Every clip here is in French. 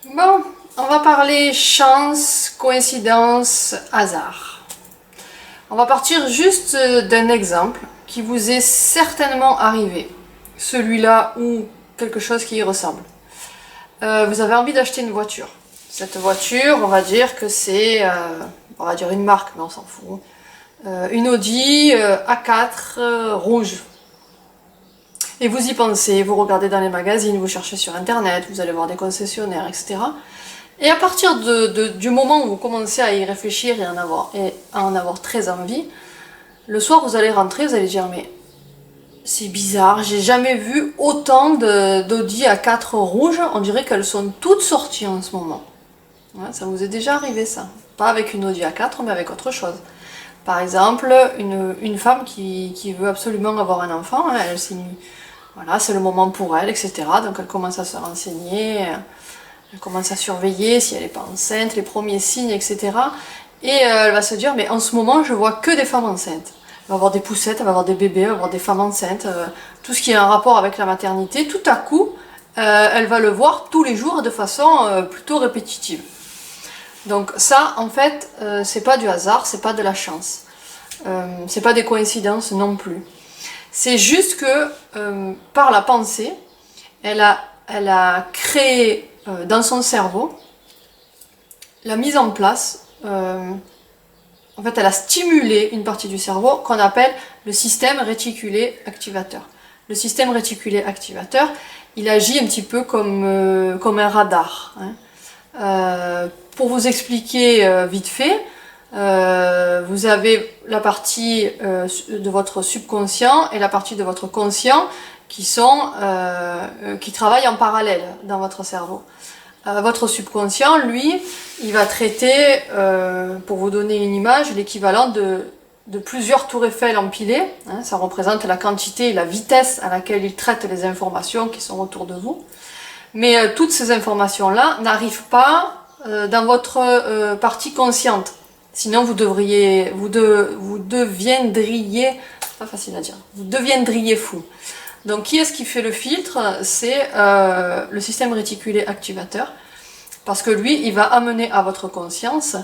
Bon, on va parler chance, coïncidence, hasard. On va partir juste d'un exemple qui vous est certainement arrivé. Celui-là ou quelque chose qui y ressemble. Vous avez envie d'acheter une voiture. Cette voiture, on va dire que c'est, on va dire une marque, mais on s'en fout. Une Audi A4 rouge. Et vous y pensez, vous regardez dans les magazines, vous cherchez sur internet, vous allez voir des concessionnaires, etc. Et à partir du moment où vous commencez à y réfléchir et à en avoir très envie, le soir vous allez rentrer, vous allez dire mais c'est bizarre, j'ai jamais vu autant d'Audi A4 rouges, on dirait qu'elles sont toutes sorties en ce moment. Ouais, ça vous est déjà arrivé ça. Pas avec une Audi A4 mais avec autre chose. Par exemple, une femme qui veut absolument avoir un enfant, hein, elle s'est mis, voilà, c'est le moment pour elle, etc. Donc elle commence à se renseigner, elle commence à surveiller si elle n'est pas enceinte, les premiers signes, etc. Et elle va se dire, mais en ce moment, je vois que des femmes enceintes. Elle va avoir des poussettes, elle va avoir des bébés, elle va avoir des femmes enceintes, tout ce qui a un rapport avec la maternité. Tout à coup, elle va le voir tous les jours de façon plutôt répétitive. Donc ça, en fait, c'est pas du hasard, c'est pas de la chance. C'est pas des coïncidences non plus. C'est juste que par la pensée, elle a créé dans son cerveau la mise en place, en fait elle a stimulé une partie du cerveau qu'on appelle le système réticulé activateur. Le système réticulé activateur, il agit un petit peu comme un radar. Hein. Pour vous expliquer vite fait, vous avez la partie de votre subconscient et la partie de votre conscient qui travaillent en parallèle dans votre cerveau. Votre subconscient, lui, il va traiter, pour vous donner une image, l'équivalent de plusieurs tours Eiffel empilées. Hein, ça représente la quantité et la vitesse à laquelle il traite les informations qui sont autour de vous. Mais toutes ces informations-là n'arrivent pas dans votre partie consciente. Sinon, vous deviendriez, pas facile à dire, vous deviendriez fou. Donc, qui est-ce qui fait le filtre? C'est le système réticulé activateur, parce que lui, il va amener à votre conscience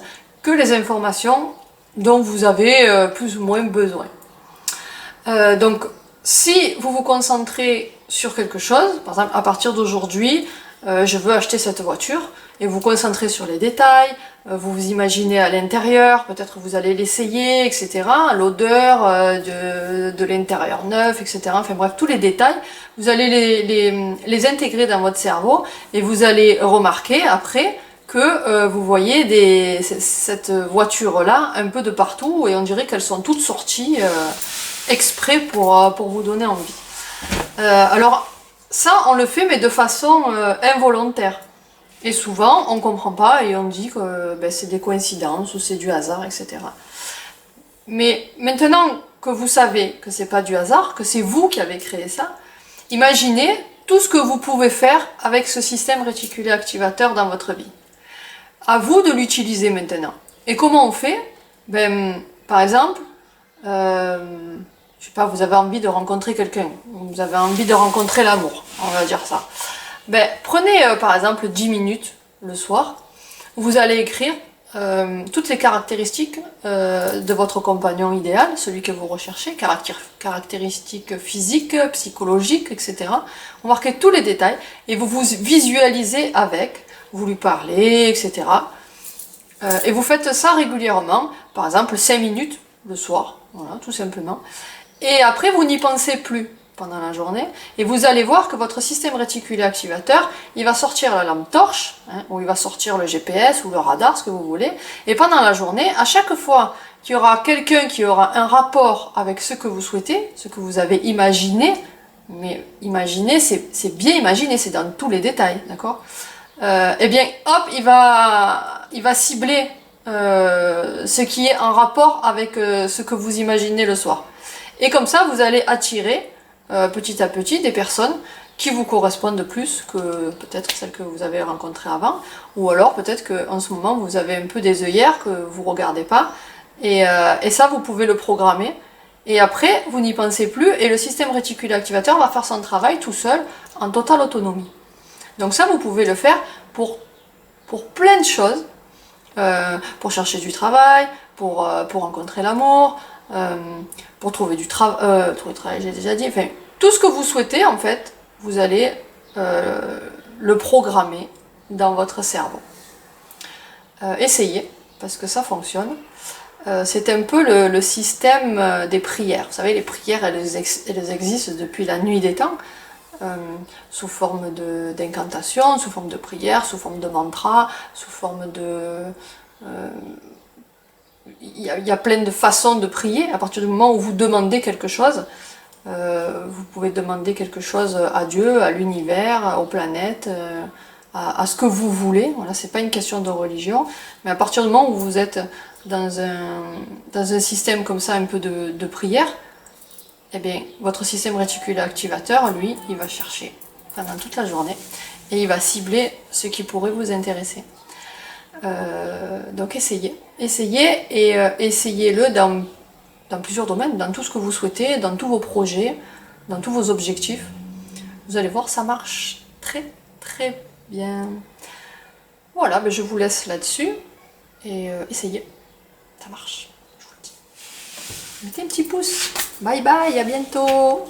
que les informations dont vous avez plus ou moins besoin. Donc, si vous vous concentrez sur quelque chose, par exemple, à partir d'aujourd'hui, je veux acheter cette voiture, et vous vous concentrez sur les détails, vous vous imaginez à l'intérieur, peut-être vous allez l'essayer, etc. L'odeur de l'intérieur neuf, etc. Enfin bref, tous les détails, vous allez les intégrer dans votre cerveau, et vous allez remarquer après que vous voyez cette voiture-là un peu de partout, et on dirait qu'elles sont toutes sorties exprès pour vous donner envie. Alors, ça, on le fait, mais de façon involontaire. Et souvent, on ne comprend pas et on dit que c'est des coïncidences ou c'est du hasard, etc. Mais maintenant que vous savez que c'est pas du hasard, que c'est vous qui avez créé ça, imaginez tout ce que vous pouvez faire avec ce système réticulé activateur dans votre vie. À vous de l'utiliser maintenant. Et comment on fait? Par exemple, je sais pas, vous avez envie de rencontrer quelqu'un, vous avez envie de rencontrer l'amour, on va dire ça. Prenez par exemple 10 minutes le soir, vous allez écrire toutes les caractéristiques de votre compagnon idéal, celui que vous recherchez, caractéristiques physiques, psychologiques, etc. Vous marquez tous les détails et vous vous visualisez avec, vous lui parlez, etc. Et vous faites ça régulièrement, par exemple 5 minutes le soir, voilà, tout simplement. Et après, vous n'y pensez plus pendant la journée, et vous allez voir que votre système réticulé activateur, il va sortir la lampe torche, hein, ou il va sortir le GPS ou le radar, ce que vous voulez, et pendant la journée, à chaque fois qu'il y aura quelqu'un qui aura un rapport avec ce que vous souhaitez, ce que vous avez imaginé, mais imaginer, c'est bien imaginer, c'est dans tous les détails, d'accord? Eh bien, hop, il va cibler ce qui est en rapport avec ce que vous imaginez le soir. Et comme ça, vous allez attirer petit à petit des personnes qui vous correspondent plus que peut-être celles que vous avez rencontrées avant, ou alors peut-être qu'en ce moment vous avez un peu des œillères que vous ne regardez pas, et ça vous pouvez le programmer, et après vous n'y pensez plus, et le système réticulé activateur va faire son travail tout seul, en totale autonomie. Donc ça vous pouvez le faire pour pour plein de choses, pour chercher du travail, pour rencontrer l'amour, pour trouver du travail, j'ai déjà dit, enfin, tout ce que vous souhaitez, en fait, vous allez le programmer dans votre cerveau. Essayez, parce que ça fonctionne. C'est un peu le système des prières. Vous savez, les prières, elles existent depuis la nuit des temps, sous forme d'incantation, sous forme de prière, sous forme de mantra, sous forme de... Il y a plein de façons de prier. À partir du moment où vous demandez quelque chose, vous pouvez demander quelque chose à Dieu, à l'univers, aux planètes, à ce que vous voulez. Voilà, c'est pas une question de religion, mais à partir du moment où vous êtes dans un système comme ça, un peu de prière, eh bien, votre système réticulaire activateur, lui, il va chercher pendant toute la journée et il va cibler ce qui pourrait vous intéresser. Donc essayez et essayez-le dans plusieurs domaines, dans tout ce que vous souhaitez, dans tous vos projets, dans tous vos objectifs. Vous allez voir, ça marche très très bien. Voilà, ben je vous laisse là-dessus et essayez, ça marche, je vous le dis. Mettez un petit pouce. Bye bye, à bientôt.